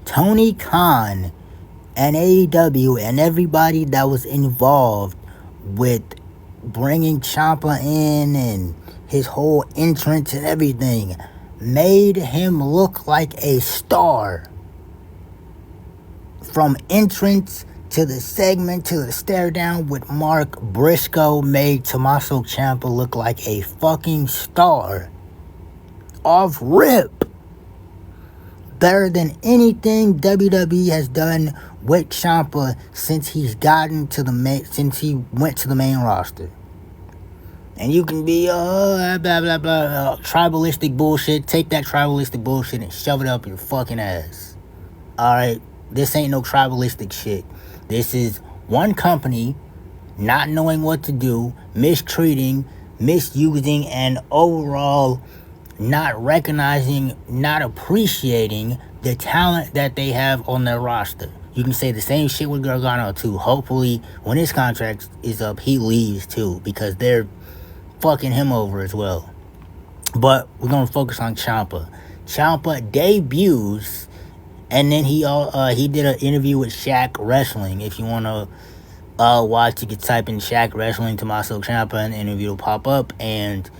Tony Khan and AEW and everybody that was involved with bringing Champa in and his whole entrance and everything made him look like a star. From entrance to the segment to the stare down with Mark, Briscoe made Tommaso Ciampa look like a fucking star. Off rip. Better than anything WWE has done with Champa since he went to the main roster. And you can be blah blah blah tribalistic bullshit. Take that tribalistic bullshit and shove it up your fucking ass. Alright? This ain't no tribalistic shit. This is one company not knowing what to do, mistreating, misusing, and overall not recognizing, not appreciating the talent that they have on their roster. You can say the same shit with Gargano too. Hopefully, when his contract is up, he leaves too, because they're fucking him over as well. But we're gonna focus on Champa. Champa debuts, and then he did an interview with Shaq Wrestling. If you wanna watch, you can type in Shaq Wrestling Tommaso Ciampa, and the interview will pop up, and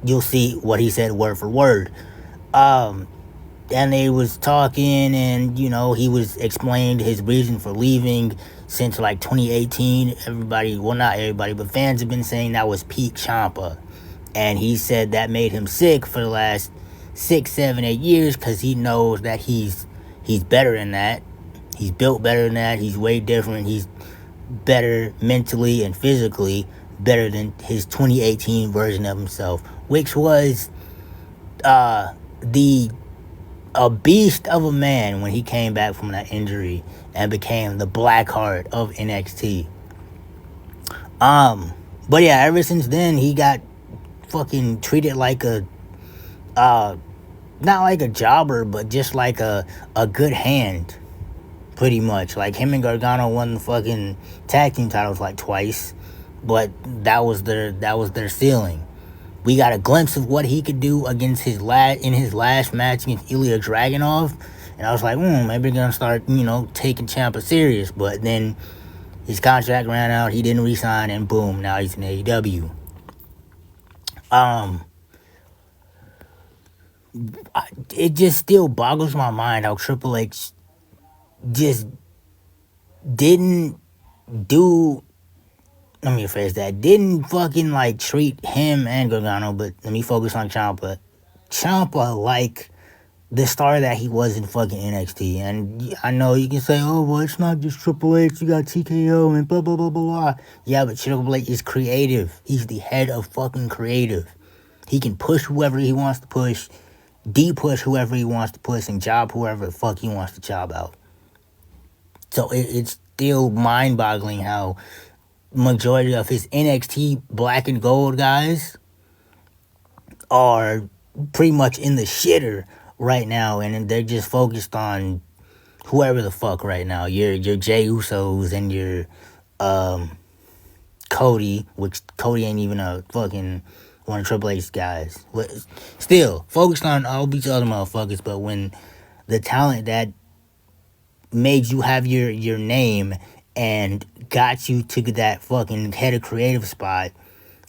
you'll see what he said word for word. And they was talking, and he was explained his reason for leaving since like 2018. Everybody, well, not everybody, but fans have been saying that was peak Champa, and he said that made him sick for the last 6, 7, 8 years because he knows that he's better than that. He's built better than that. He's way different. He's better mentally and physically, better than his 2018 version of himself, which was a beast of a man when he came back from that injury and became the Blackheart of NXT. But yeah, ever since then he got fucking treated like a not like a jobber, but just like a good hand, pretty much. Like him and Gargano won the fucking tag team titles like twice, but that was their ceiling. We got a glimpse of what he could do against his last match against Ilya Dragunov, and I was like, maybe they're gonna start, taking Ciampa serious. But then his contract ran out, he didn't resign, and boom, now he's in AEW. It just still boggles my mind how Triple H just didn't do. Let me rephrase that. Didn't fucking treat him and Gargano, but let me focus on Ciampa. Ciampa like the star that he was in fucking NXT. And I know you can say, oh, well, it's not just Triple H, you got TKO and blah, blah, blah, blah, blah. Yeah, but Triple H is creative. He's the head of fucking creative. He can push whoever he wants to push, de-push whoever he wants to push, and job whoever the fuck he wants to job out. So it's still mind-boggling how majority of his NXT black and gold guys are pretty much in the shitter right now, and they're just focused on whoever the fuck right now. Your Jey Usos and your Cody, which Cody ain't even a fucking one of Triple H's guys. Still focused on all these other motherfuckers, but when the talent that made you have your name and got you to that fucking head of creative spot,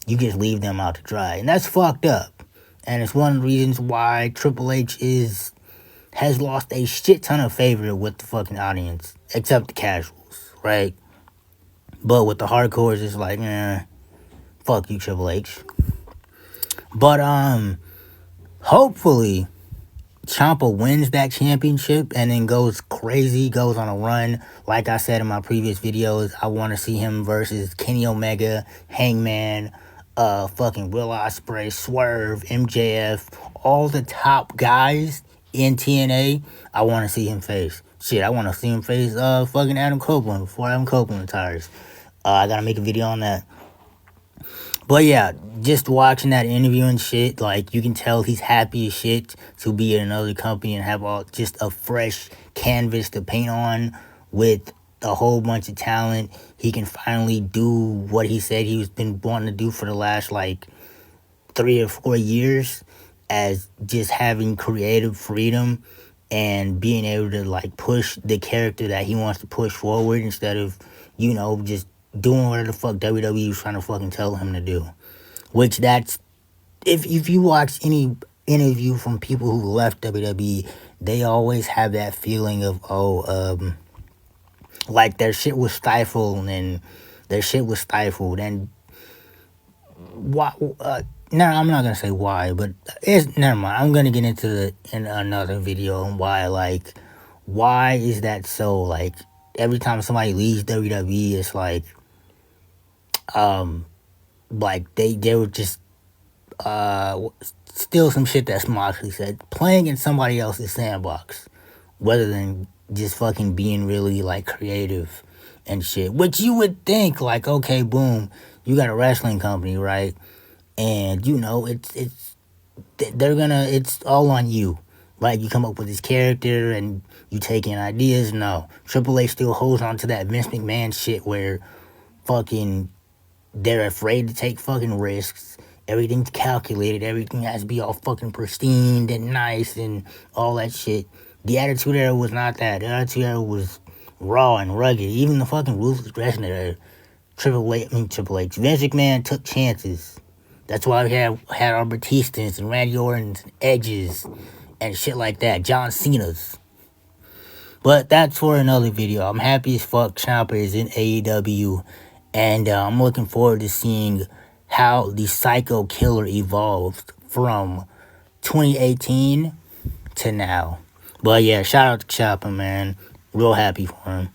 you just leave them out to dry. And that's fucked up. And it's one of the reasons why Triple H has lost a shit ton of favor with the fucking audience. Except the casuals, right? But with the hardcores, it's like, fuck you, Triple H. But, hopefully Ciampa wins that championship and then goes crazy, goes on a run. Like I said in my previous videos, I want to see him versus Kenny Omega, Hangman, fucking Will Ospreay, Swerve, MJF, all the top guys in TNA. I want to see him face. Shit, I want to see him face fucking Adam Copeland before Adam Copeland retires. I gotta make a video on that. But yeah, just watching that interview and shit, you can tell he's happy as shit to be in another company and have just a fresh canvas to paint on with a whole bunch of talent. He can finally do what he said he's been wanting to do for the last 3 or 4 years, as just having creative freedom and being able to like push the character that he wants to push forward instead of, just doing whatever the fuck WWE was trying to fucking tell him to do. Which that's if you watch any interview from people who left WWE, they always have that feeling of like their shit was stifled and why no, I'm not gonna say why, but it's never mind. I'm gonna get into in another video on why is that so? Like every time somebody leaves WWE, it's like they would just steal some shit that Moxley said, playing in somebody else's sandbox, rather than just fucking being really like creative and shit. Which you would think like, okay, boom, you got a wrestling company, right? And it's all on you, right? You come up with this character and you take in ideas. No, Triple H still holds on to that Vince McMahon shit where fucking they're afraid to take fucking risks. Everything's calculated. Everything has to be all fucking pristine and nice and all that shit. The Attitude Era was not that. The Attitude Era was raw and rugged. Even the fucking Ruthless Aggression Era. Triple H, Vince McMahon took chances. That's why we had our Batistas and Randy Ortons and Edges and shit like that. John Cena's. But that's for another video. I'm happy as fuck Champa is in AEW. And I'm looking forward to seeing how the Pyscho Killer evolved from 2018 to now. But yeah, shout out to Champa, man. Real happy for him.